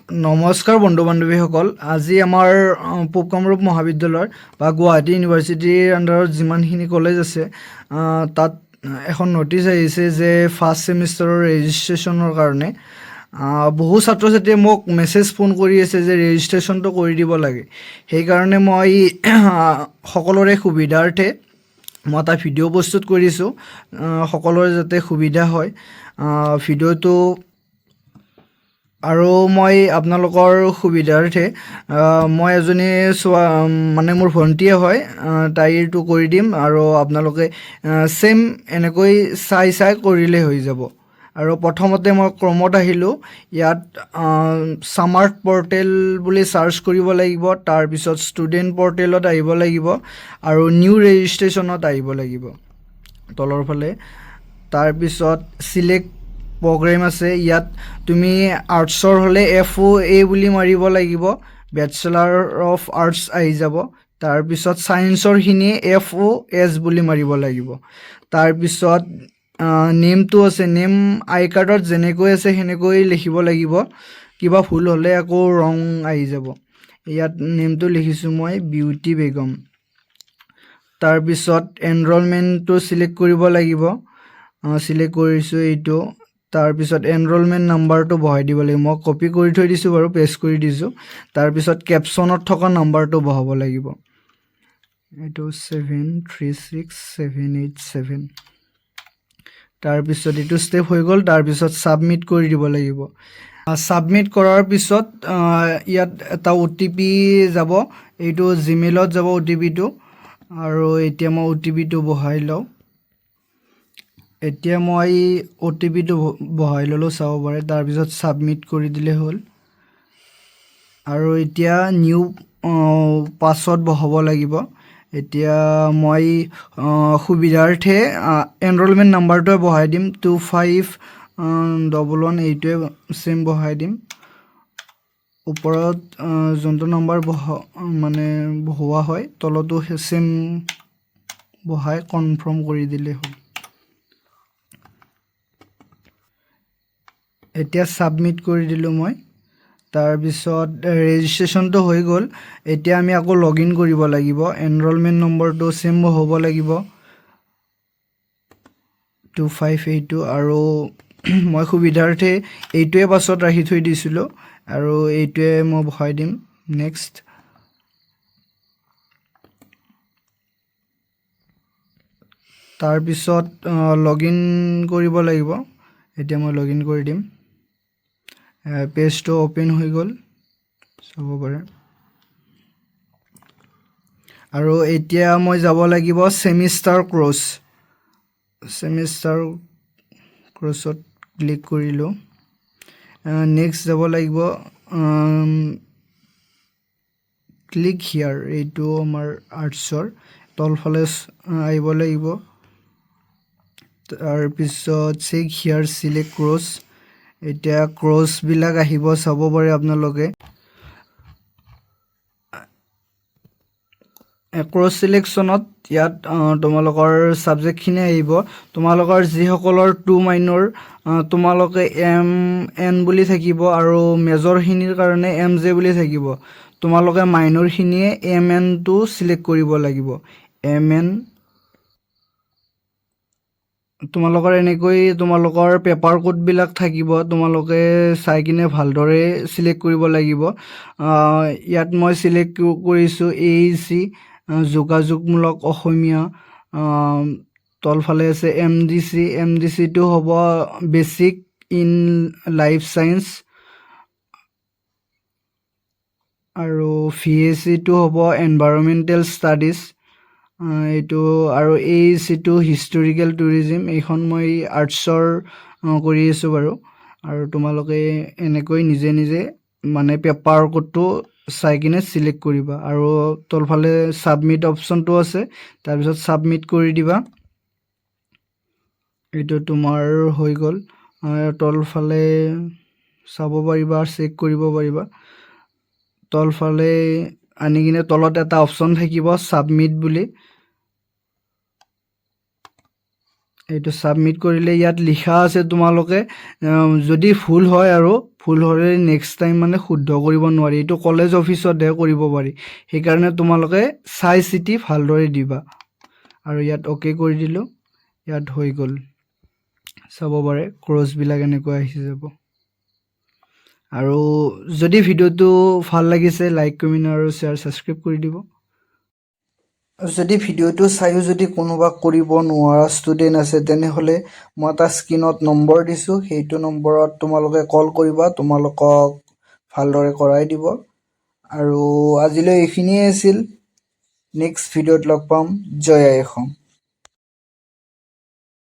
নমস্কাৰ বন্ধু বান্ধৱীসকল। আজি আমাৰ পূব কামৰূপ মহাবিদ্যালয়ৰ বা গুৱাহাটী ইউনিভাৰ্চিটিৰ আণ্ডাৰত যিমানখিনি কলেজ আছে তাত এখন নটিচ আহিছে যে ফাৰ্ষ্ট ছেমিষ্টাৰৰ ৰেজিষ্ট্ৰেশ্যনৰ কাৰণে বহু ছাত্ৰ ছাত্ৰীয়ে মোক ফোন কৰি আছে যে ৰেজিষ্ট্ৰেশ্যনটো কৰি দিব লাগে। সেইকাৰণে মই সকলোৰে সুবিধাৰ্থে মই এটা ভিডিঅ' প্ৰস্তুত কৰিছোঁ, সকলোৰে যাতে সুবিধা হয় ভিডিঅ'টো। আৰু মই আপোনালোকৰ সুবিধাৰ্থে মই এজনী মানে মোৰ ভণ্টিয়ে হয়, তাইৰটো কৰি দিম আৰু আপোনালোকে ছেম এনেকৈ চাই কৰিলেই হৈ যাব। আৰু প্ৰথমতে মই ক্ৰমত আহিলোঁ। ইয়াত ছামাৰ্ট পৰ্টেল বুলি ছাৰ্চ কৰিব লাগিব, তাৰপিছত ষ্টুডেণ্ট পৰ্টেলত আহিব লাগিব আৰু নিউ ৰেজিষ্ট্ৰেশ্যনত আহিব লাগিব তলৰ ফালে। তাৰপিছত চিলেক্ট প্ৰগ্ৰেম আছে, ইয়াত তুমি আৰ্টছৰ হ'লে FOA বুলি মাৰিব লাগিব, বেচেলাৰ অফ আৰ্টছ আহি যাব। তাৰপিছত ছায়েন্সৰখিনি FOS বুলি মাৰিব লাগিব। তাৰপিছত নেমটো আছে, নেম আই কাৰ্ডত যেনেকৈ আছে সেনেকৈ লিখিব লাগিব, কিবা ভুল হ'লে আকৌ ৰং আহি যাব। ইয়াত নেমটো লিখিছোঁ মই বিউটি বেগম। তাৰপিছত এনৰলমেণ্টটো চিলেক্ট কৰিব লাগিব, চিলেক্ট কৰিছোঁ এইটো। তাৰপিছত এনৰলমেণ্ট নাম্বাৰটো বহাই দিব লাগিব, মই কপি কৰি থৈ দিছোঁ বাৰু, পেষ্ট কৰি দিছোঁ। তাৰপিছত কেপশ্যনত থকা নাম্বাৰটো বহাব লাগিব, এইটো 736787। তাৰপিছত এইটো ষ্টেপ হৈ গ'ল। তাৰপিছত ছাবমিট কৰি দিব লাগিব। ছাবমিট কৰাৰ পিছত ইয়াত এটা OTP যাব, এইটো জিমেইলত যাব OTPটো। আৰু এতিয়া মই OTPটো বহাই লওঁ। এতিয়া মই OTPটো বহাই ল'লোঁ, চাব পাৰে। তাৰপিছত ছাবমিট কৰি দিলে হ'ল। আৰু এতিয়া নিউ পাছৱৰ্ড বহাব লাগিব। এতিয়া মই সুবিধাৰ্থে এনৰলমেণ্ট নাম্বাৰটোৱে বহাই দিম, 2511, এইটোৱে ছেম বহাই দিম। ওপৰত যোনটো নম্বৰ বহোৱা হয় তলতো ছেম বহাই কনফাৰ্ম কৰি দিলে হ'ল। এতিয়া ছাবমিট কৰি দিলোঁ মই। তাৰপিছত ৰেজিষ্ট্ৰেশ্যনটো হৈ গ'ল। এতিয়া আমি আকৌ লগ ইন কৰিব লাগিব। এনৰলমেণ্ট নম্বৰটো ছেম হ'ব লাগিব, 2582। আৰু মই সুবিধাৰ্থে এইটোৱে পাছত ৰাখি থৈ দিছিলোঁ আৰু এইটোৱে মই বহাই দিম। নেক্সট। তাৰপিছত লগ ইন কৰিব লাগিব। এতিয়া মই লগ ইন কৰি দিম। পেজটো অ'পেন হৈ গ'ল, চাব পাৰে। আৰু এতিয়া মই যাব লাগিব ছেমিষ্টাৰ ক্ৰছ। ছেমিষ্টাৰ ক্ৰছত ক্লিক কৰিলোঁ। নেক্সট যাব লাগিব ক্লিক হিয়াৰ, এইটো আমাৰ আৰ্টছৰ তলফালে আহিব লাগিব। তাৰপিছত চেক হিয়াৰ চিলেক্ট ক্ৰছ। এতিয়া ক্ৰছবিলাক আহিব, চাব পাৰে আপোনালোকে। ক্ৰছ চিলেকশ্যনত ইয়াত তোমালোকৰ ছাবজেক্টখিনি আহিব। তোমালোকৰ যিসকলৰ 2 মাইনৰ তোমালোকে MN বুলি থাকিব আৰু মেজৰখিনিৰ কাৰণে MJ বুলি থাকিব। তোমালোকে মাইনৰখিনিয়ে MNটো চিলেক্ট কৰিব লাগিব। MN তোমালোকৰ এনেকৈ তোমালোকৰ পেপাৰ কোডবিলাক থাকিব, তোমালোকে চাই কিনে ভালদৰে চিলেক্ট কৰিব লাগিব। ইয়াত মই চিলেক্ট কৰিছোঁ AEC, যোগাযোগমূলক অসমীয়া। তলফালে আছে MDC, MDCটো হ'ব বেচিক ইন লাইফ চায়েন্স। আৰু VACটো হ'ব এনভাইৰমেণ্টেল ষ্টাডিজ, এইটো। আৰু AECটো হিষ্টৰিকেল টুৰিজিম। এইখন মই আৰ্টছৰ কৰি আছোঁ বাৰু। আৰু তোমালোকে এনেকৈ নিজে নিজে পেপাৰ কোডটো চাই কিনে চিলেক্ট কৰিবা। আৰু তলফালে ছাবমিট অপশ্যনটো আছে, তাৰপিছত ছাবমিট কৰি দিবা। এইটো তোমাৰ হৈ গ'ল। তলফালে চাব পাৰিবা, চেক কৰিব পাৰিবা। তলফালে আনি কিনে তলত এটা অপশ্যন থাকিব ছাবমিট বুলি, এইটো ছাবমিট কৰিলে ইয়াত লিখা আছে তোমালোকে যদি ভুল হয় আৰু ভুল হ'লে নেক্সট টাইম মানে শুদ্ধ কৰিব নোৱাৰি, এইটো কলেজ অফিচতহে কৰিব পাৰি। সেইকাৰণে তোমালোকে চাই চিতি ভালদৰে দিবা। আৰু ইয়াত অ'কে কৰি দিলোঁ, ইয়াত হৈ গ'ল। চাব পাৰে ক্ৰছবিলাক এনেকৈ আহি যাব। আৰু যদি ভিডিঅ'টো ভাল লাগিছে লাইক কমেণ্ট আৰু শ্বেয়াৰ ছাবস্ক্ৰাইব কৰি দিব। যদি ভিডিঅ'টো চাইও যদি কোনোবা কৰিব নোৱাৰা ষ্টুডেণ্ট আছে তেনেহ'লে মই এটা স্ক্ৰীনত নম্বৰ দিছোঁ, সেইটো নম্বৰত তোমালোকে কল কৰিবা, তোমালোকক ভালদৰে কৰাই দিব। আৰু আজিলৈ এইখিনিয়ে আছিল। নেক্সট ভিডিঅ'ত লগ পাম। জয় আই অসম।